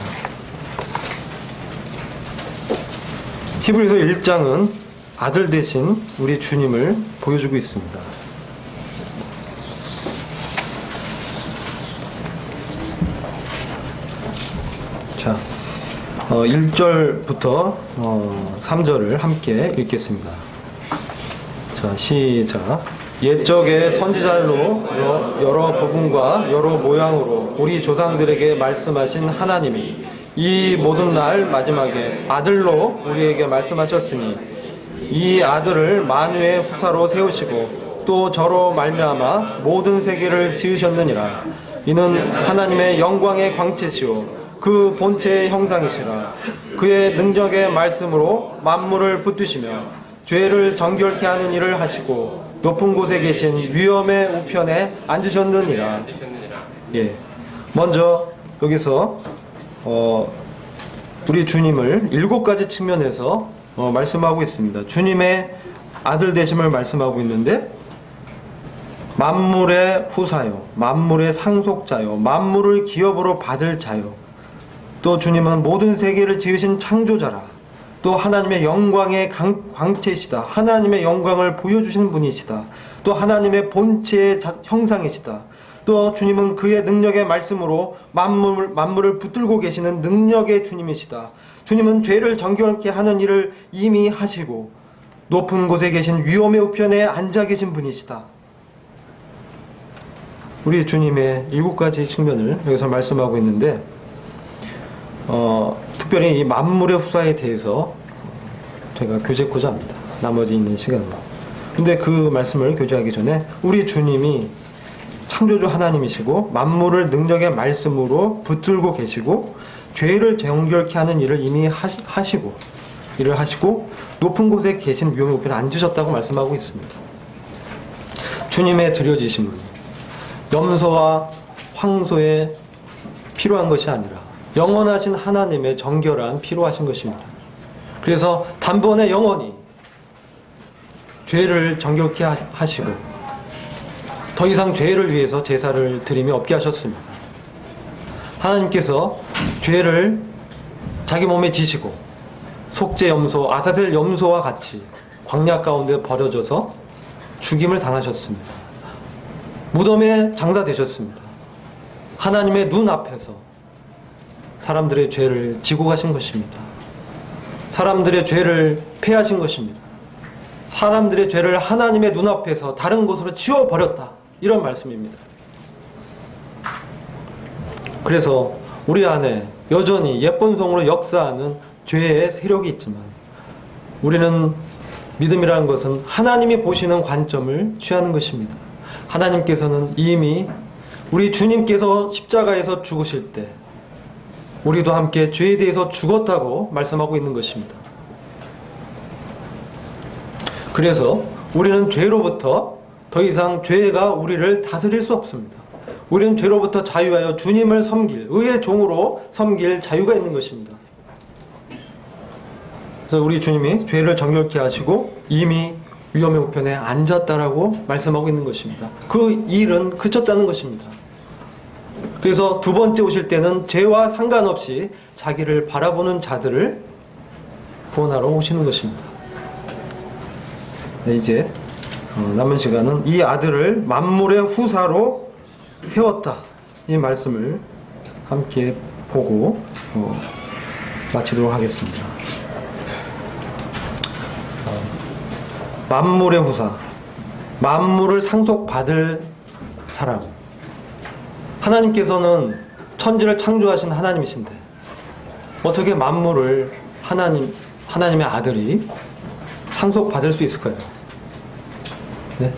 히브리서 1장은 아들 대신 우리 주님을 보여주고 있습니다. 자, 1절부터 3절을 함께 읽겠습니다. 자, 시작. 옛적의 선지자로 여러 부분과 여러 모양으로 우리 조상들에게 말씀하신 하나님이 이 모든 날 마지막에 아들로 우리에게 말씀하셨으니 이 아들을 만유의 후사로 세우시고 또 저로 말미암아 모든 세계를 지으셨느니라. 이는 하나님의 영광의 광채시오 그 본체의 형상이시라. 그의 능력의 말씀으로 만물을 붙드시며 죄를 정결케 하는 일을 하시고 높은 곳에 계신 위엄의 우편에 앉으셨느니라. 예. 먼저 여기서 우리 주님을 7가지 측면에서 말씀하고 있습니다. 주님의 아들 되심을 말씀하고 있는데 만물의 후사요, 만물의 상속자요, 만물을 기업으로 받을 자요, 또 주님은 모든 세계를 지으신 창조자라, 또 하나님의 영광의 광채시다, 하나님의 영광을 보여주시는 분이시다, 또 하나님의 본체의 형상이시다, 또 주님은 그의 능력의 말씀으로 만물을 붙들고 계시는 능력의 주님이시다. 주님은 죄를 정결케 하는 일을 이미 하시고 높은 곳에 계신 위엄의 우편에 앉아 계신 분이시다. 우리 주님의 7가지 측면을 여기서 말씀하고 있는데, 특별히 이 만물의 후사에 대해서 제가 교제하고자 합니다. 나머지 있는 시간으로. 근데 그 말씀을 교제하기 전에 우리 주님이 창조주 하나님이시고 만물을 능력의 말씀으로 붙들고 계시고 죄를 정결케 하는 일을 이미 하시고 높은 곳에 계신 위엄의 우편에 앉으셨다고 말씀하고 있습니다. 주님의 드려지심은 염소와 황소에 필요한 것이 아니라 영원하신 하나님의 정결한 피로 하신 것입니다. 그래서 단번에 영원히 죄를 정결케 하시고 더 이상 죄를 위해서 제사를 드림이 없게 하셨습니다. 하나님께서 죄를 자기 몸에 지시고 속죄 염소, 아사셀 염소와 같이 광야 가운데 버려져서 죽임을 당하셨습니다. 무덤에 장사되셨습니다. 하나님의 눈 앞에서 사람들의 죄를 지고 가신 것입니다. 사람들의 죄를 폐하신 것입니다. 사람들의 죄를 하나님의 눈앞에서 다른 곳으로 치워버렸다. 이런 말씀입니다. 그래서 우리 안에 여전히 예쁜 성으로 역사하는 죄의 세력이 있지만 우리는 믿음이라는 것은 하나님이 보시는 관점을 취하는 것입니다. 하나님께서는 이미 우리 주님께서 십자가에서 죽으실 때 우리도 함께 죄에 대해서 죽었다고 말씀하고 있는 것입니다. 그래서 우리는 죄로부터 더 이상 죄가 우리를 다스릴 수 없습니다. 우리는 죄로부터 자유하여 주님을 섬길, 의의 종으로 섬길 자유가 있는 것입니다. 그래서 우리 주님이 죄를 정결케 하시고 이미 위엄의 우편에 앉았다라고 말씀하고 있는 것입니다. 그 일은 그쳤다는 것입니다. 그래서 두 번째 오실 때는 죄와 상관없이 자기를 바라보는 자들을 구원하러 오시는 것입니다. 네, 이제 남은 시간은 이 아들을 만물의 후사로 세웠다. 이 말씀을 함께 보고 마치도록 하겠습니다. 만물의 후사, 만물을 상속받을 사람. 하나님께서는 천지를 창조하신 하나님이신데 어떻게 만물을 하나님의 아들이 상속받을 수 있을까요? 네?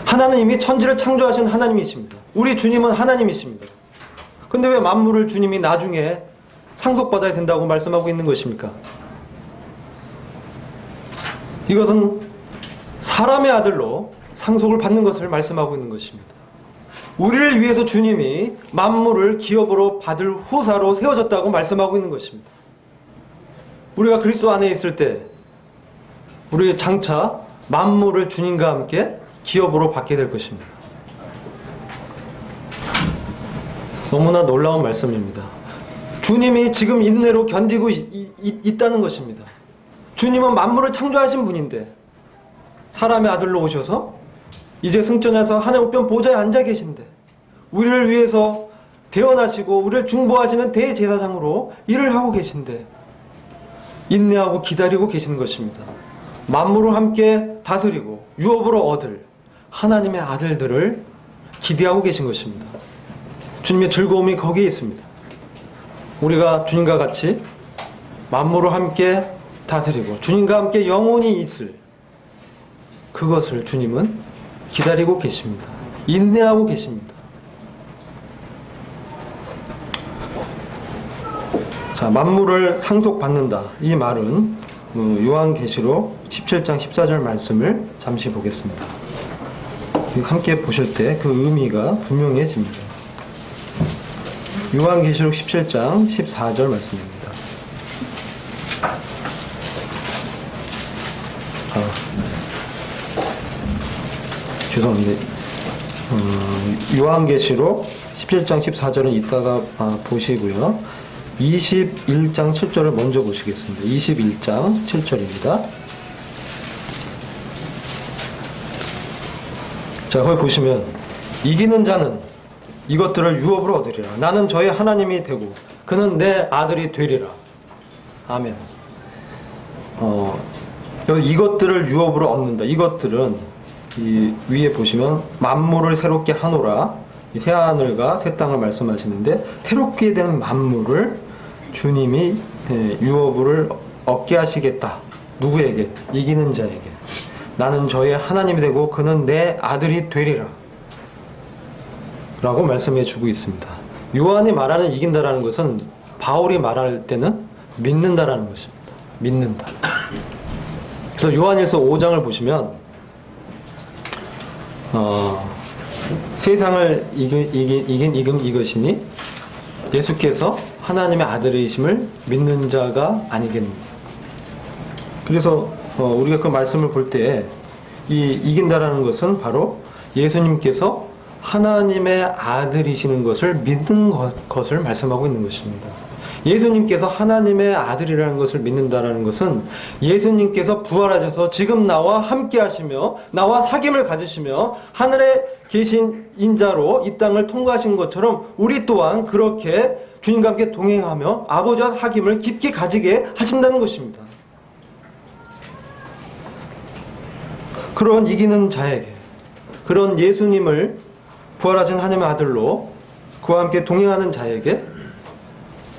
하나님은 이미 천지를 창조하신 하나님이십니다. 우리 주님은 하나님이십니다. 근데 왜 만물을 주님이 나중에 상속받아야 된다고 말씀하고 있는 것입니까? 이것은 사람의 아들로 상속을 받는 것을 말씀하고 있는 것입니다. 우리를 위해서 주님이 만물을 기업으로 받을 후사로 세워졌다고 말씀하고 있는 것입니다. 우리가 그리스도 안에 있을 때 우리 장차 만물을 주님과 함께 기업으로 받게 될 것입니다. 너무나 놀라운 말씀입니다. 주님이 지금 인내로 견디고 있다는 것입니다. 주님은 만물을 창조하신 분인데 사람의 아들로 오셔서 이제 승천해서 하나님 우편 보좌에 앉아 계신데 우리를 위해서 태어나시고 우리를 중보하시는 대제사장으로 일을 하고 계신데 인내하고 기다리고 계시는 것입니다. 만물을 함께 다스리고 유업으로 얻을 하나님의 아들들을 기대하고 계신 것입니다. 주님의 즐거움이 거기에 있습니다. 우리가 주님과 같이 만물을 함께 다스리고 주님과 함께 영원히 있을 그것을 주님은 기다리고 계십니다. 인내하고 계십니다. 자, 만물을 상속받는다. 이 말은 요한계시록 17장 14절 말씀을 잠시 보겠습니다. 함께 보실 때 그 의미가 분명해집니다. 요한계시록 17장 14절 말씀입니다. 죄송합니다. 요한계시록 17장 14절은 이따가 보시고요. 21장 7절을 먼저 보시겠습니다. 21장 7절입니다. 자, 거기 보시면 이기는 자는 이것들을 유업으로 얻으리라. 나는 저의 하나님이 되고 그는 내 아들이 되리라. 아멘. 여기 이것들을 유업으로 얻는다. 이것들은 이 위에 보시면 만물을 새롭게 하노라, 이 새하늘과 새 땅을 말씀하시는데 새롭게 된 만물을 주님이 유업을 얻게 하시겠다. 누구에게? 이기는 자에게. 나는 저의 하나님이 되고 그는 내 아들이 되리라 라고 말씀해 주고 있습니다. 요한이 말하는 이긴다라는 것은 바울이 말할 때는 믿는다라는 것입니다. 믿는다. 그래서 요한일서 5장을 보시면 세상을 이긴 이것이니 예수께서 하나님의 아들이심을 믿는 자가 아니겠느냐. 그래서 우리가 그 말씀을 볼 때 이 이긴다라는 것은 바로 예수님께서 하나님의 아들이시는 것을 믿는 것을 말씀하고 있는 것입니다. 예수님께서 하나님의 아들이라는 것을 믿는다라는 것은 예수님께서 부활하셔서 지금 나와 함께 하시며 나와 사귐을 가지시며 하늘에 계신 인자로 이 땅을 통과하신 것처럼 우리 또한 그렇게 주님과 함께 동행하며 아버지와 사귐을 깊게 가지게 하신다는 것입니다. 그런 이기는 자에게, 그런 예수님을 부활하신 하나님의 아들로 그와 함께 동행하는 자에게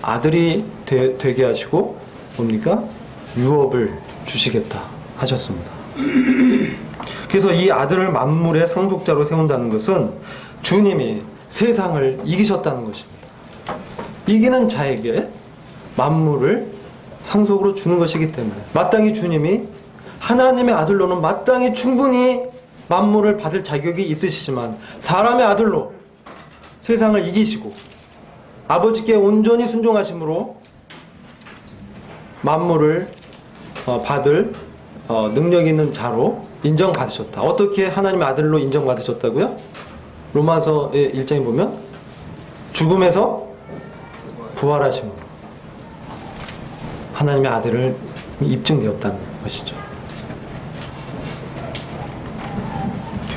아들이 되게 하시고 뭡니까? 유업을 주시겠다 하셨습니다. 그래서 이 아들을 만물의 상속자로 세운다는 것은 주님이 세상을 이기셨다는 것입니다. 이기는 자에게 만물을 상속으로 주는 것이기 때문에 마땅히 주님이 하나님의 아들로는 마땅히 충분히 만물을 받을 자격이 있으시지만 사람의 아들로 세상을 이기시고 아버지께 온전히 순종하심으로 만물을 받을 능력 있는 자로 인정받으셨다. 어떻게 하나님의 아들로 인정받으셨다고요? 로마서의 1장에 보면 죽음에서 부활하심으로 하나님의 아들을 입증되었다는 것이죠.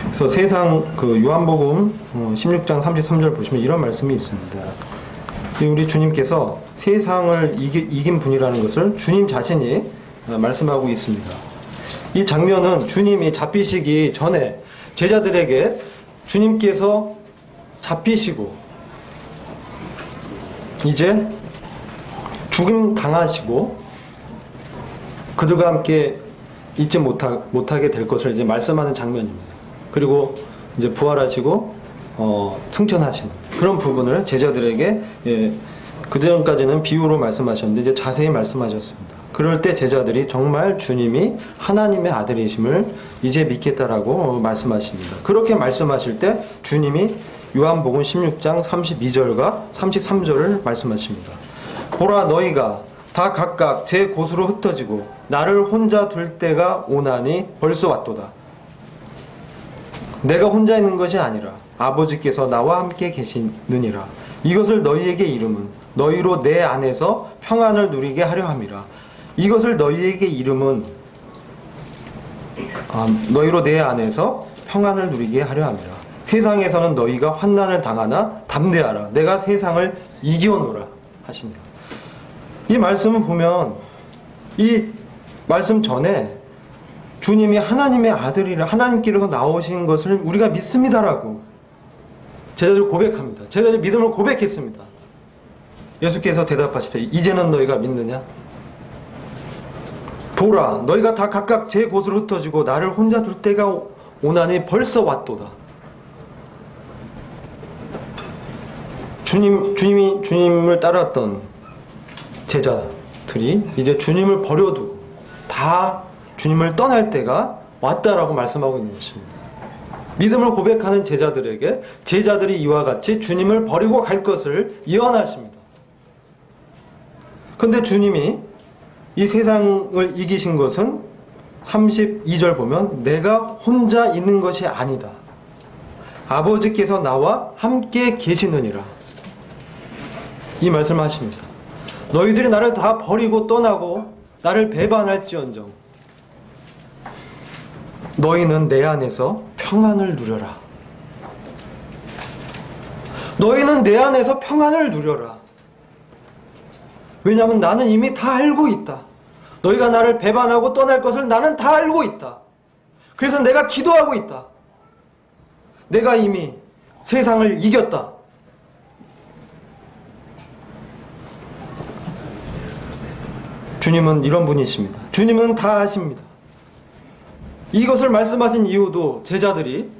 그래서 세상 요한복음 16장 33절 보시면 이런 말씀이 있습니다. 우리 주님께서 세상을 이긴 분이라는 것을 주님 자신이 말씀하고 있습니다. 이 장면은 주님이 잡히시기 전에 제자들에게 주님께서 잡히시고 이제 죽임 당하시고 그들과 함께 있지 못하게 될 것을 이제 말씀하는 장면입니다. 그리고 이제 부활하시고 승천하신 그런 부분을 제자들에게 그전까지는 비유로 말씀하셨는데 이제 자세히 말씀하셨습니다. 그럴 때 제자들이 정말 주님이 하나님의 아들이심을 이제 믿겠다라고 말씀하십니다. 그렇게 말씀하실 때 주님이 요한복음 16장 32절과 33절을 말씀하십니다. 보라 너희가 다 각각 제 곳으로 흩어지고 나를 혼자 둘 때가 오나니 벌써 왔도다. 내가 혼자 있는 것이 아니라 아버지께서 나와 함께 계시느니라. 이것을 너희에게 이름은 너희로 내 안에서 평안을 누리게 하려 함이라. 이것을 너희에게 이름은 너희로 내 안에서 평안을 누리게 하려 함이라. 세상에서는 너희가 환난을 당하나 담대하라. 내가 세상을 이겨노라 하시니라. 이 말씀을 보면 이 말씀 전에 주님이 하나님의 아들이라 하나님께로서 나오신 것을 우리가 믿습니다라고 제자들 고백합니다. 제자들 믿음을 고백했습니다. 예수께서 대답하시되 이제는 너희가 믿느냐? 보라 너희가 다 각각 제 곳으로 흩어지고 나를 혼자 둘 때가 오나니 벌써 왔도다. 주님을 따랐던 제자들이 이제 주님을 버려두고 다 주님을 떠날 때가 왔다라고 말씀하고 있는 것입니다. 믿음을 고백하는 제자들에게 제자들이 이와 같이 주님을 버리고 갈 것을 예언하십니다. 그런데 주님이 이 세상을 이기신 것은 32절 보면 내가 혼자 있는 것이 아니다. 아버지께서 나와 함께 계시느니라. 이 말씀을 하십니다. 너희들이 나를 다 버리고 떠나고 나를 배반할지언정 너희는 내 안에서 평안을 누려라. 너희는 내 안에서 평안을 누려라. 왜냐하면 나는 이미 다 알고 있다. 너희가 나를 배반하고 떠날 것을 나는 다 알고 있다. 그래서 내가 기도하고 있다. 내가 이미 세상을 이겼다. 주님은 이런 분이십니다. 주님은 다 아십니다. 이것을 말씀하신 이유도 제자들이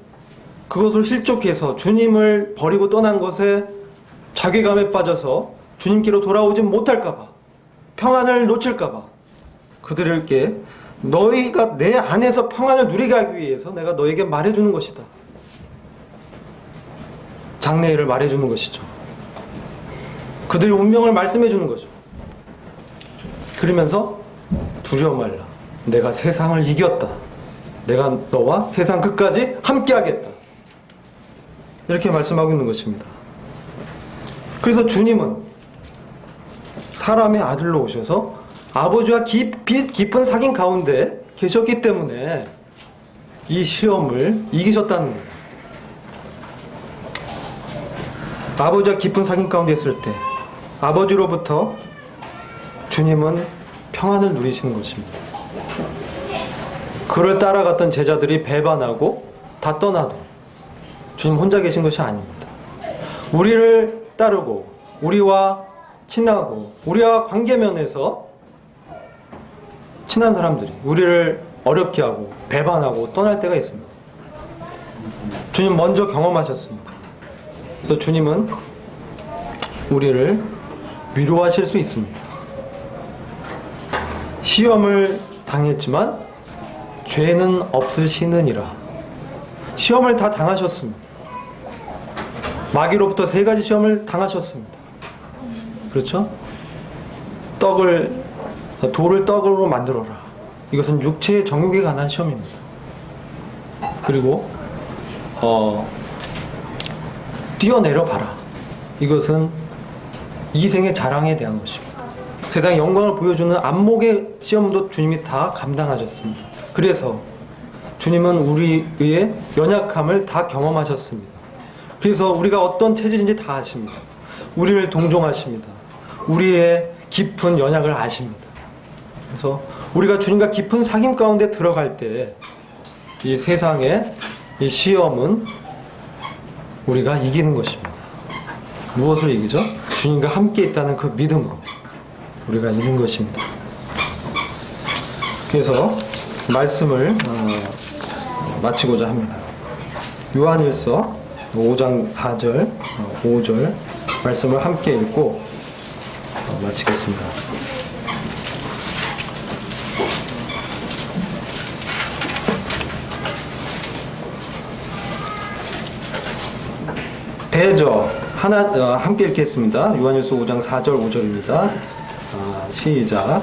그것을 실족해서 주님을 버리고 떠난 것에 자괴감에 빠져서 주님께로 돌아오지 못할까봐, 평안을 놓칠까봐 그들에게 너희가 내 안에서 평안을 누리게 하기 위해서 내가 너에게 말해주는 것이다. 장래일을 말해주는 것이죠. 그들의 운명을 말씀해주는 거죠. 그러면서 두려워 말라. 내가 세상을 이겼다. 내가 너와 세상 끝까지 함께하겠다. 이렇게 말씀하고 있는 것입니다. 그래서 주님은 사람의 아들로 오셔서 아버지와 깊은 사귐 가운데 계셨기 때문에 이 시험을 이기셨다는 거예요. 아버지와 깊은 사귐 가운데 있을 때 아버지로부터 주님은 평안을 누리시는 것입니다. 그를 따라갔던 제자들이 배반하고 다 떠나도 주님 혼자 계신 것이 아닙니다. 우리를 따르고 우리와 친하고 우리와 관계면에서 친한 사람들이 우리를 어렵게 하고 배반하고 떠날 때가 있습니다. 주님 먼저 경험하셨습니다. 그래서 주님은 우리를 위로하실 수 있습니다. 시험을 당했지만 죄는 없으시느니라. 시험을 다 당하셨습니다. 마귀로부터 3가지 시험을 당하셨습니다. 그렇죠? 돌을 떡으로 만들어라. 이것은 육체의 정욕에 관한 시험입니다. 그리고 뛰어내려 봐라. 이것은 이생의 자랑에 대한 것입니다. 세상의 영광을 보여주는 안목의 시험도 주님이 다 감당하셨습니다. 그래서 주님은 우리의 연약함을 다 경험하셨습니다. 그래서 우리가 어떤 체질인지 다 아십니다. 우리를 동정하십니다. 우리의 깊은 연약을 아십니다. 그래서 우리가 주님과 깊은 사귐 가운데 들어갈 때 이 세상의 이 시험은 우리가 이기는 것입니다. 무엇을 이기죠? 주님과 함께 있다는 그 믿음으로 우리가 이기는 것입니다. 그래서 말씀을 마치고자 합니다. 요한일서 5장 4절, 5절 말씀을 함께 읽고 마치겠습니다. 대저 함께 읽겠습니다. 요한일서 5장 4절 5절입니다. 시작.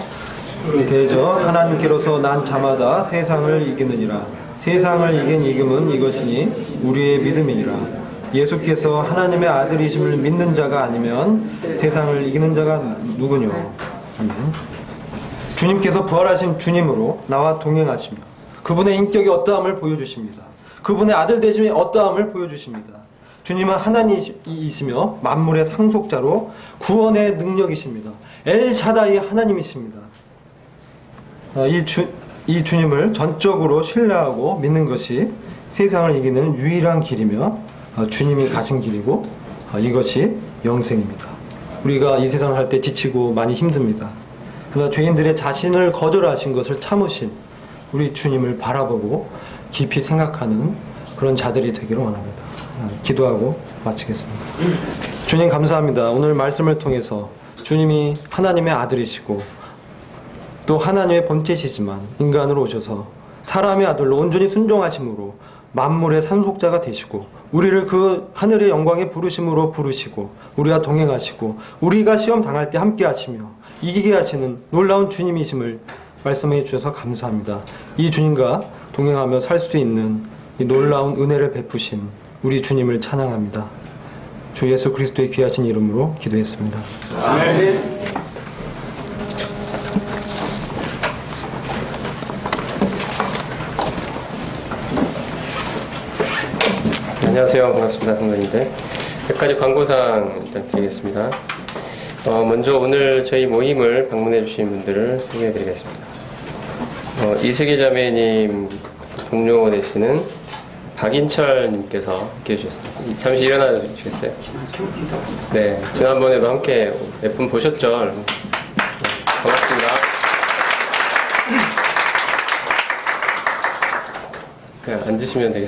대저 하나님께로서 난 자마다 세상을 이기느니라. 세상을 이긴 이김은 이것이니 우리의 믿음이니라. 예수께서 하나님의 아들이심을 믿는 자가 아니면 세상을 이기는 자가 누구뇨? 아멘. 주님께서 부활하신 주님으로 나와 동행하시며 그분의 인격이 어떠함을 보여주십니다. 그분의 아들 되심이 어떠함을 보여주십니다. 주님은 하나님이시며 만물의 상속자로 구원의 능력이십니다. 엘샤다이 하나님이십니다. 이 주님을 전적으로 신뢰하고 믿는 것이 세상을 이기는 유일한 길이며 주님이 가신 길이고 이것이 영생입니다. 우리가 이 세상을 할 때 지치고 많이 힘듭니다. 그러나 죄인들의 자신을 거절하신 것을 참으신 우리 주님을 바라보고 깊이 생각하는 그런 자들이 되기를 원합니다. 기도하고 마치겠습니다. 주님 감사합니다. 오늘 말씀을 통해서 주님이 하나님의 아들이시고 또 하나님의 본체시지만 인간으로 오셔서 사람의 아들로 온전히 순종하심으로 만물의 산속자가 되시고 우리를 그 하늘의 영광의 부르심으로 부르시고 우리와 동행하시고 우리가 시험 당할 때 함께 하시며 이기게 하시는 놀라운 주님이심을 말씀해 주셔서 감사합니다. 이 주님과 동행하며 살 수 있는 이 놀라운 은혜를 베푸신 우리 주님을 찬양합니다. 주 예수 그리스도의 귀하신 이름으로 기도했습니다. 아멘. 안녕하세요. 반갑습니다. 성도님들. 몇 가지 광고사항 일단 드리겠습니다. 먼저 오늘 저희 모임을 방문해 주신 분들을 소개해 드리겠습니다. 이슬기 자매님 동료 되시는 박인철님께서 함께 해주셨습니다. 잠시 일어나 주시겠어요? 네, 지난번에도 함께 몇 분 보셨죠? 여러분? 반갑습니다. 그냥 앉으시면 되겠습니다.